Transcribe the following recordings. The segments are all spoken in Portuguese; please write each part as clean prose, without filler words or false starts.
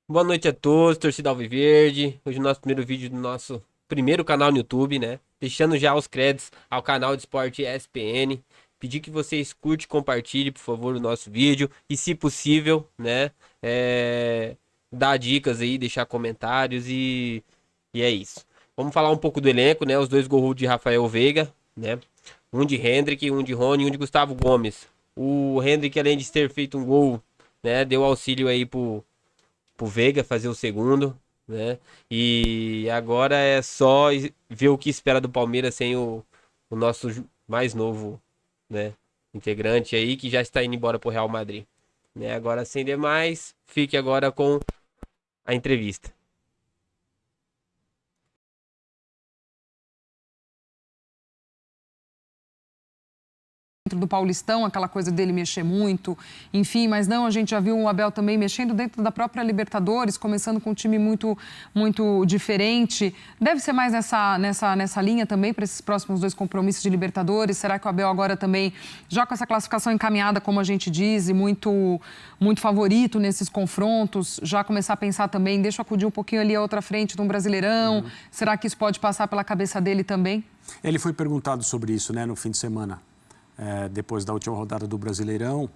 Boa noite a todos, torcida Alviverde. Hoje é o nosso primeiro vídeo do nosso primeiro canal no YouTube, né? Deixando já os créditos ao canal de esporte ESPN. Pedir que vocês curtem e compartilhem, por favor, o nosso vídeo. E, se possível, né? Dar dicas aí, deixar comentários e é isso. Vamos falar um pouco do elenco, né? Os dois gols de Rafael Veiga, né? Um de Hendrick, um de Rony e um de Gustavo Gomes. O Hendrick, além de ter feito um gol, né? Deu auxílio aí pro Veiga fazer o segundo, né? E agora é só ver o que espera do Palmeiras sem o nosso mais novo, né, integrante aí que já está indo embora pro Real Madrid, né? Agora, sem demais, fique agora com a entrevista. Dentro do Paulistão, aquela coisa dele mexer muito, enfim, mas não, a gente já viu o Abel também mexendo dentro da própria Libertadores, começando com um time muito diferente. Deve ser mais nessa linha também para esses próximos dois compromissos de Libertadores. Será que o Abel agora também, já com essa classificação encaminhada, como a gente diz, e muito favorito nesses confrontos, já começar a pensar também, deixa eu acudir um pouquinho ali a outra frente de um Brasileirão? Será que isso pode passar pela cabeça dele também? Ele foi perguntado sobre isso, né, no fim de semana. Depois da última rodada do Brasileirão,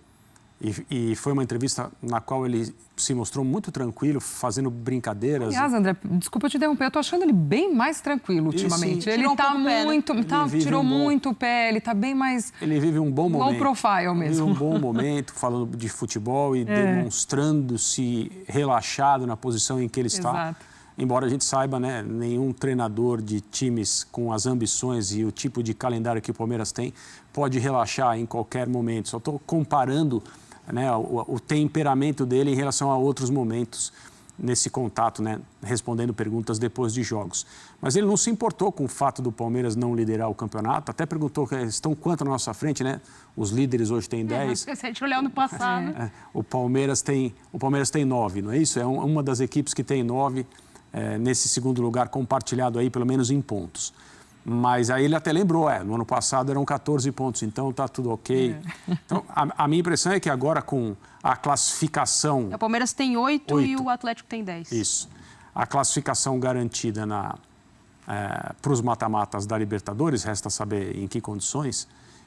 e foi uma entrevista na qual ele se mostrou muito tranquilo, fazendo brincadeiras. Aliás, André, desculpa te interromper, eu tô achando ele bem mais tranquilo ultimamente. Sim, Ele tá muito, tirou muito o pé, ele tá bem mais... Ele vive um bom momento. Low profile mesmo. Vive um bom momento, falando de futebol e demonstrando-se relaxado na posição em que ele está. Exato. Embora a gente saiba, né, nenhum treinador de times com as ambições e o tipo de calendário que o Palmeiras tem pode relaxar em qualquer momento. Só estou comparando, né, o temperamento dele em relação a outros momentos nesse contato, né, respondendo perguntas depois de jogos. Mas ele não se importou com o fato do Palmeiras não liderar o campeonato, até perguntou que estão quanto na nossa frente, né? Os líderes hoje têm 10. Se a gente olhar no passado. O Palmeiras tem 9, não é isso? É uma das equipes que tem 9. Nesse segundo lugar compartilhado aí, pelo menos em pontos. Mas aí ele até lembrou, no ano passado eram 14 pontos, então tá tudo ok. Então, a minha impressão é que agora com a classificação... O Palmeiras tem 8 e o Atlético tem 10. Isso. A classificação garantida para os mata-matas da Libertadores, resta saber em que condições,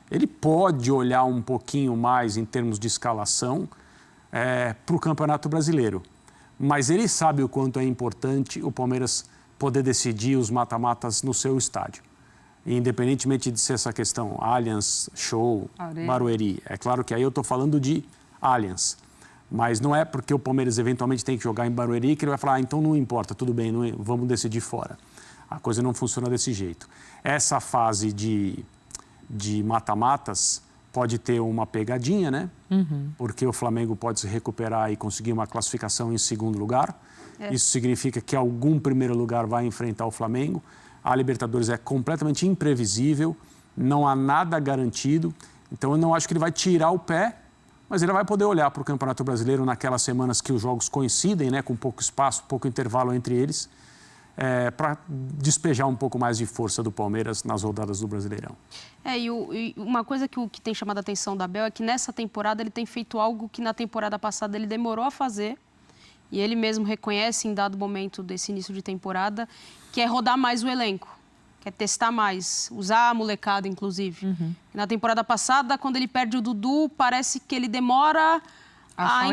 ele pode olhar um pouquinho mais em termos de escalação para o Campeonato Brasileiro. Mas ele sabe o quanto é importante o Palmeiras poder decidir os mata-matas no seu estádio. Independentemente de ser essa questão Allianz, Show, Barueri. É claro que aí eu estou falando de Allianz. Mas não é porque o Palmeiras eventualmente tem que jogar em Barueri que ele vai falar, então não importa, tudo bem, vamos decidir fora. A coisa não funciona desse jeito. Essa fase de mata-matas pode ter uma pegadinha, né? Porque o Flamengo pode se recuperar e conseguir uma classificação em segundo lugar. Isso significa que algum primeiro lugar vai enfrentar o Flamengo. A Libertadores é completamente imprevisível, não há nada garantido. Então, eu não acho que ele vai tirar o pé, mas ele vai poder olhar para o Campeonato Brasileiro naquelas semanas que os jogos coincidem, né? Com pouco espaço, pouco intervalo entre eles, para despejar um pouco mais de força do Palmeiras nas rodadas do Brasileirão. E uma coisa que tem chamado a atenção da Abel é que nessa temporada ele tem feito algo que na temporada passada ele demorou a fazer, e ele mesmo reconhece em dado momento desse início de temporada, que é rodar mais o elenco, que é testar mais, usar a molecada, inclusive. Na temporada passada, quando ele perde o Dudu, parece que ele demora a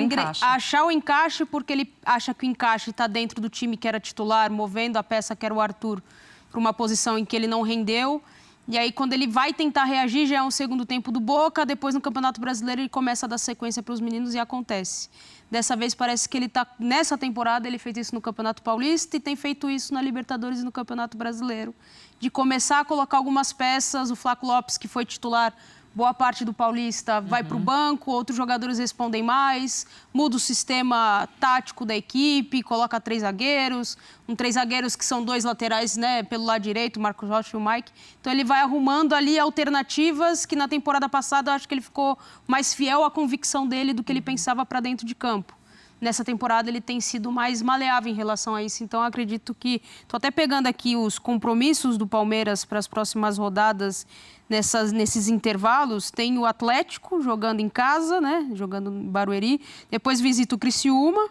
achar o encaixe, porque ele acha que o encaixe está dentro do time que era titular, movendo a peça que era o Arthur para uma posição em que ele não rendeu. E aí, quando ele vai tentar reagir, já é um segundo tempo do Boca. Depois, no Campeonato Brasileiro, ele começa a dar sequência para os meninos e acontece. Dessa vez, parece que ele está... Nessa temporada, ele fez isso no Campeonato Paulista e tem feito isso na Libertadores e no Campeonato Brasileiro. De começar a colocar algumas peças. O Flaco Lopes, que foi titular boa parte do Paulista, vai para o banco, outros jogadores respondem mais, muda o sistema tático da equipe, coloca 3 zagueiros, 3 zagueiros que são 2 laterais, né, pelo lado direito, o Marcos Rocha e o Mike. Então ele vai arrumando ali alternativas que na temporada passada eu acho que ele ficou mais fiel à convicção dele do que ele pensava para dentro de campo. Nessa temporada ele tem sido mais maleável em relação a isso, então eu acredito que... Estou até pegando aqui os compromissos do Palmeiras para as próximas rodadas nesses intervalos. Tem o Atlético jogando em casa, né? Jogando em Barueri, depois visita o Criciúma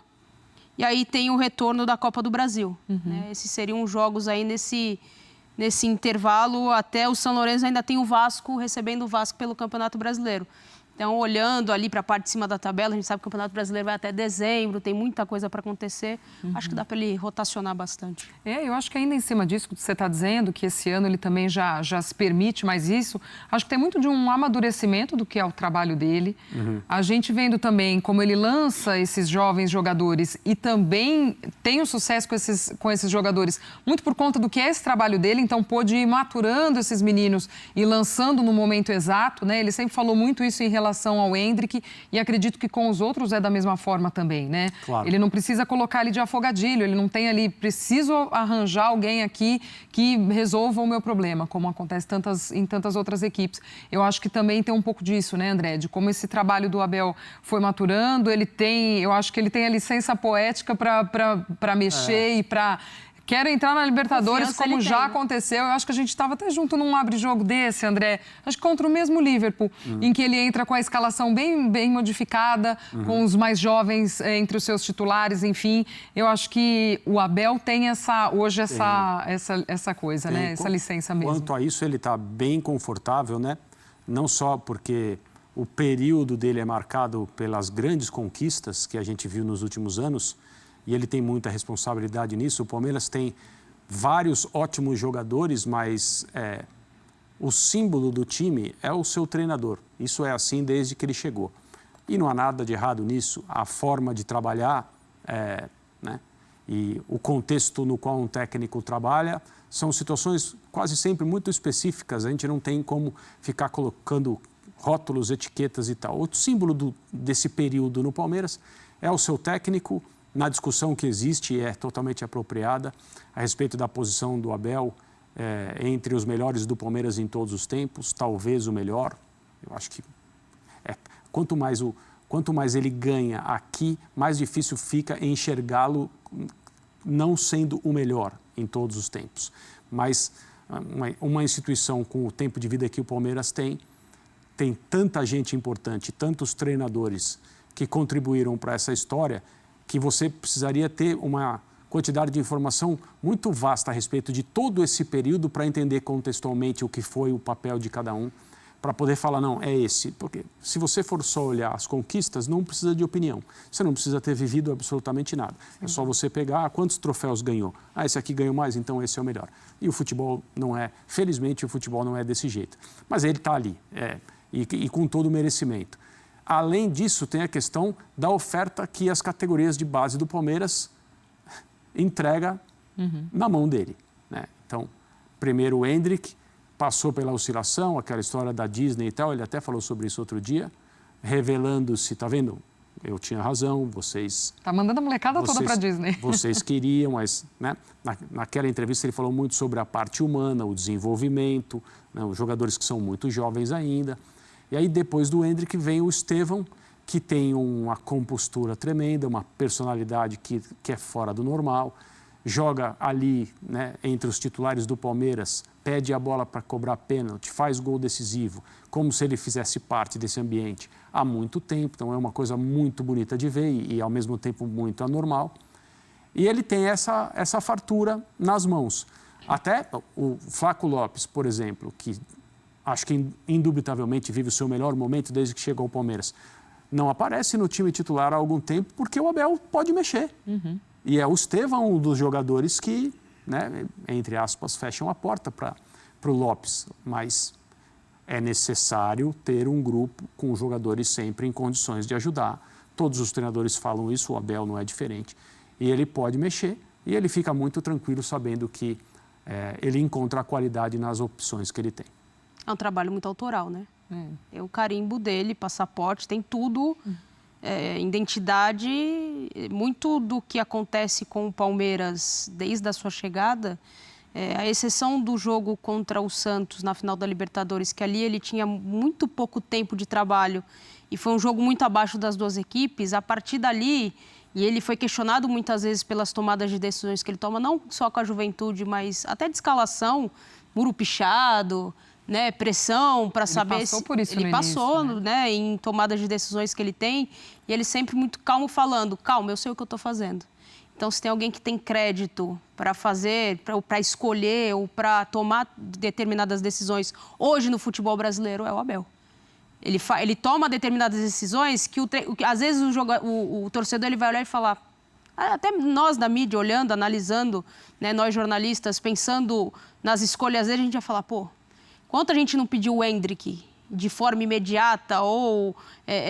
E aí tem o retorno da Copa do Brasil. Né? Esses seriam jogos aí nesse intervalo. Até o São Lourenço ainda tem o Vasco, recebendo o Vasco pelo Campeonato Brasileiro. Então, olhando ali para a parte de cima da tabela, a gente sabe que o Campeonato Brasileiro vai até dezembro, tem muita coisa para acontecer. Acho que dá para ele rotacionar bastante. Eu acho que ainda em cima disso que você está dizendo, que esse ano ele também já se permite mais isso, acho que tem muito de um amadurecimento do que é o trabalho dele. A gente vendo também como ele lança esses jovens jogadores e também tem o sucesso com esses jogadores, muito por conta do que é esse trabalho dele, então pôde ir maturando esses meninos e lançando no momento exato, né? Ele sempre falou muito isso em relação ao Endrick e acredito que com os outros é da mesma forma também, né? Claro. Ele não precisa colocar ali de afogadilho, ele não tem ali, preciso arranjar alguém aqui que resolva o meu problema, como acontece em tantas outras equipes. Eu acho que também tem um pouco disso, né, André? De como esse trabalho do Abel foi maturando, eu acho que ele tem a licença poética para mexer e para... Quero entrar na Libertadores, como já aconteceu. Eu acho que a gente estava até junto num abre-jogo desse, André. Acho que contra o mesmo Liverpool, em que ele entra com a escalação bem modificada, com os mais jovens entre os seus titulares, enfim. Eu acho que o Abel tem essa coisa, né? Essa licença mesmo. Quanto a isso, ele está bem confortável, né? Não só porque o período dele é marcado pelas grandes conquistas que a gente viu nos últimos anos, e ele tem muita responsabilidade nisso. O Palmeiras tem vários ótimos jogadores, mas o símbolo do time é o seu treinador. Isso é assim desde que ele chegou. E não há nada de errado nisso. A forma de trabalhar, né? E o contexto no qual um técnico trabalha são situações quase sempre muito específicas. A gente não tem como ficar colocando rótulos, etiquetas e tal. Outro símbolo desse período no Palmeiras é o seu técnico. Na discussão que existe, é totalmente apropriada, a respeito da posição do Abel entre os melhores do Palmeiras em todos os tempos, talvez o melhor. Eu acho que quanto mais ele ganha aqui, mais difícil fica enxergá-lo não sendo o melhor em todos os tempos. Mas uma instituição com o tempo de vida que o Palmeiras tem tanta gente importante, tantos treinadores que contribuíram para essa história, que você precisaria ter uma quantidade de informação muito vasta a respeito de todo esse período para entender contextualmente o que foi o papel de cada um, para poder falar, não, é esse. Porque se você for só olhar as conquistas, não precisa de opinião. Você não precisa ter vivido absolutamente nada. É só você pegar quantos troféus ganhou. Esse aqui ganhou mais, então esse é o melhor. E o futebol não é, felizmente o futebol não é desse jeito. Mas ele está ali, e com todo o merecimento. Além disso, tem a questão da oferta que as categorias de base do Palmeiras entrega na mão dele, né? Então, primeiro o Endrick passou pela oscilação, aquela história da Disney e tal, ele até falou sobre isso outro dia, revelando-se, tá vendo? Eu tinha razão, vocês... Tá mandando a molecada toda para Disney. Vocês queriam, mas né, naquela entrevista ele falou muito sobre a parte humana, o desenvolvimento, né, os jogadores que são muito jovens ainda. E aí, depois do Endrick, vem o Estevão, que tem uma compostura tremenda, uma personalidade que é fora do normal, joga ali, né, entre os titulares do Palmeiras, pede a bola para cobrar pênalti, faz gol decisivo, como se ele fizesse parte desse ambiente há muito tempo. Então, é uma coisa muito bonita de ver e ao mesmo tempo, muito anormal. E ele tem essa fartura nas mãos. Até o Flaco Lopes, por exemplo, que... acho que indubitavelmente vive o seu melhor momento desde que chegou ao Palmeiras. Não aparece no time titular há algum tempo porque o Abel pode mexer. E é o Estevão um dos jogadores que, né, entre aspas, fecham a porta para o Lopes. Mas é necessário ter um grupo com jogadores sempre em condições de ajudar. Todos os treinadores falam isso, o Abel não é diferente. E ele pode mexer e ele fica muito tranquilo sabendo que ele encontra a qualidade nas opções que ele tem. É um trabalho muito autoral, né? Tem o carimbo dele, passaporte, tem tudo, identidade. Muito do que acontece com o Palmeiras desde a sua chegada, a exceção do jogo contra o Santos na final da Libertadores, que ali ele tinha muito pouco tempo de trabalho e foi um jogo muito abaixo das duas equipes. A partir dali, e ele foi questionado muitas vezes pelas tomadas de decisões que ele toma, não só com a Juventude, mas até de escalação, muro pichado, né, pressão para saber passou por isso ele no passou, início, né, em tomadas de decisões que ele tem, e ele sempre muito calmo falando, calma, eu sei o que eu estou fazendo. Então, se tem alguém que tem crédito para fazer, para escolher ou para tomar determinadas decisões hoje no futebol brasileiro, é o Abel. Ele toma determinadas decisões que, às vezes, o torcedor ele vai olhar e falar... Até nós da mídia, olhando, analisando, né, nós jornalistas, pensando nas escolhas dele, a gente vai falar, pô, quanto a gente não pediu o Endrick de forma imediata ou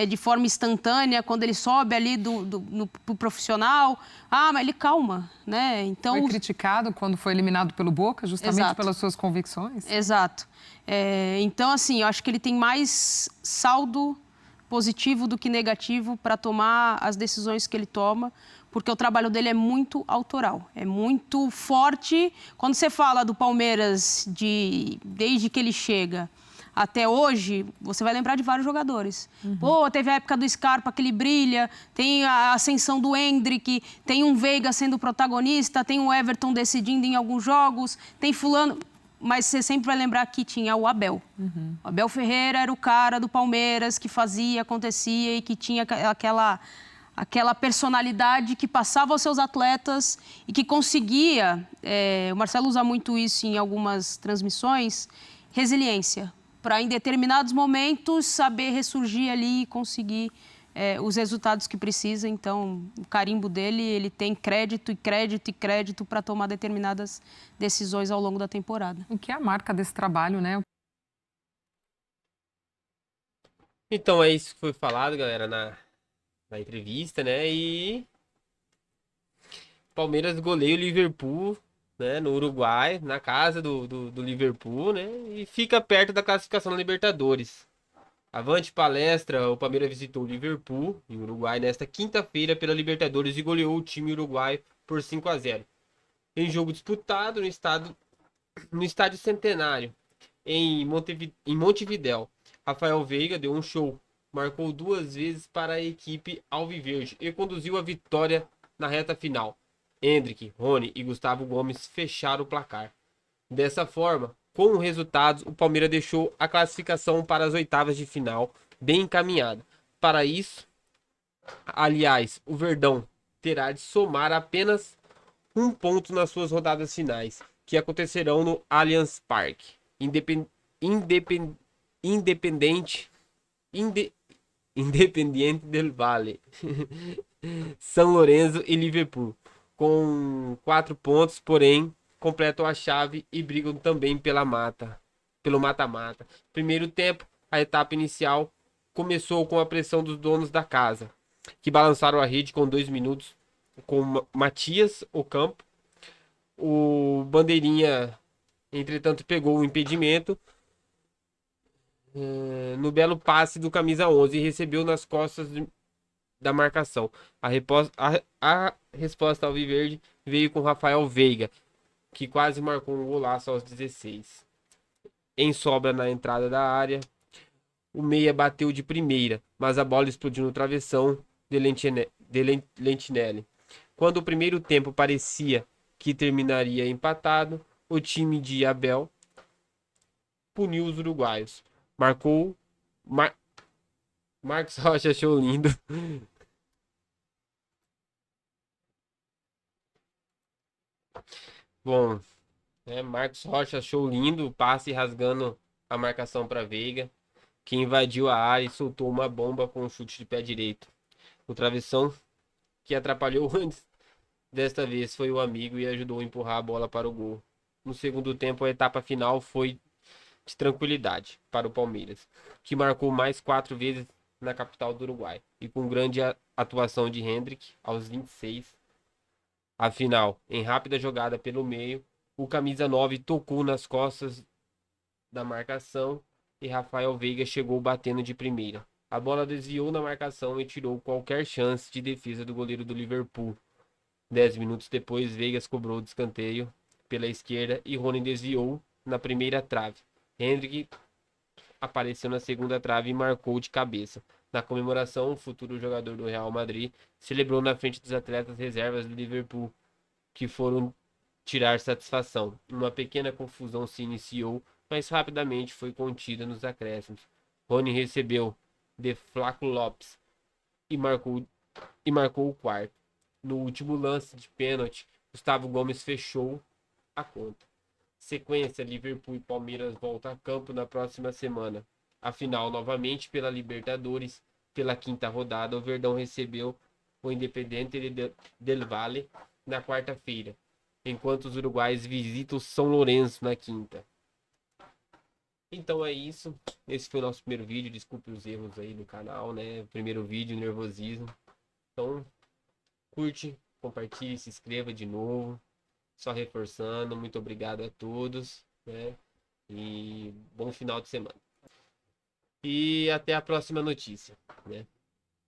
de forma instantânea, quando ele sobe ali pro profissional. Ah, mas ele calma, né? Então, foi criticado quando foi eliminado pelo Boca, justamente Exato. pelas suas convicções. Exato. Então, assim, eu acho que ele tem mais saldo positivo do que negativo para tomar as decisões que ele toma, porque o trabalho dele é muito autoral, é muito forte. Quando você fala do Palmeiras desde que ele chega até hoje, você vai lembrar de vários jogadores. Pô, teve a época do Scarpa, que ele brilha, tem a ascensão do Endrick, tem um Veiga sendo protagonista, tem o Everton decidindo em alguns jogos, tem fulano... Mas você sempre vai lembrar que tinha o Abel. O Abel Ferreira era o cara do Palmeiras que fazia, acontecia e que tinha aquela personalidade que passava aos seus atletas e que conseguia, o Marcelo usa muito isso em algumas transmissões, resiliência, para em determinados momentos saber ressurgir ali e conseguir os resultados que precisa. Então, o carimbo dele, ele tem crédito e crédito e crédito para tomar determinadas decisões ao longo da temporada. O que é a marca desse trabalho, né? Então é isso que foi falado, galera, na entrevista, né? E Palmeiras goleia o Liverpool, né? No Uruguai, na casa do Liverpool, né? E fica perto da classificação na Libertadores. Avante palestra, o Palmeiras visitou o Liverpool, em Uruguai, nesta quinta-feira pela Libertadores e goleou o time uruguaio por 5-0. Em jogo disputado no estádio Centenário, em Montevidéu, Rafael Veiga deu um show, marcou 2 vezes para a equipe alviverde e conduziu a vitória na reta final. Endrick, Rony e Gustavo Gomes fecharam o placar. Dessa forma, com os resultados, o Palmeiras deixou a classificação para as oitavas de final bem encaminhada. Para isso, aliás, o Verdão terá de somar apenas 1 ponto nas suas rodadas finais, que acontecerão no Allianz Parque. Independiente del Valle, São Lourenço e Liverpool, com 4 pontos, porém completam a chave e brigam também pelo mata-mata. Primeiro tempo, a etapa inicial começou com a pressão dos donos da casa, que balançaram a rede com 2 minutos com Matias Ocampo. O Bandeirinha, entretanto, pegou o impedimento no belo passe do camisa 11 e recebeu nas costas da marcação. A resposta alviverde veio com Rafael Veiga, que quase marcou um golaço aos 16. Em sobra na entrada da área, o meia bateu de primeira, mas a bola explodiu no travessão de Lentinelli. Quando o primeiro tempo parecia que terminaria empatado, o time de Abel puniu os uruguaios. Marcou. Marcos Rocha achou lindo. Bom, Marcos Rocha achou lindo o passe rasgando a marcação para Veiga, que invadiu a área e soltou uma bomba com um chute de pé direito. O travessão, que atrapalhou antes, desta vez foi o amigo e ajudou a empurrar a bola para o gol. No segundo tempo, a etapa final foi de tranquilidade para o Palmeiras, que marcou mais 4 vezes na capital do Uruguai, e com grande atuação de Hendrick aos 26. Afinal, em rápida jogada pelo meio, o camisa 9 tocou nas costas da marcação e Rafael Veiga chegou batendo de primeira. A bola desviou na marcação e tirou qualquer chance de defesa do goleiro do Liverpool. 10 minutos depois, Veiga cobrou o escanteio pela esquerda e Rony desviou na primeira trave. Hendrick apareceu na segunda trave e marcou de cabeça. Na comemoração, o futuro jogador do Real Madrid celebrou na frente dos atletas reservas do Liverpool, que foram tirar satisfação. Uma pequena confusão se iniciou mas rapidamente foi contida nos acréscimos. Rony recebeu de Flaco Lopes e marcou o quarto. No último lance de pênalti, Gustavo Gomes fechou a conta. Sequência, Liverpool e Palmeiras voltam a campo na próxima semana. Afinal, novamente pela Libertadores, pela quinta rodada, o Verdão recebeu o Independiente del Valle na quarta-feira, enquanto os uruguaios visitam São Lourenço na quinta. Então é isso. Esse foi o nosso primeiro vídeo. Desculpe os erros aí do canal, né? Primeiro vídeo, nervosismo. Então, curte, compartilhe, se inscreva de novo. Só reforçando, muito obrigado a todos, né? E bom final de semana. E até a próxima notícia, né?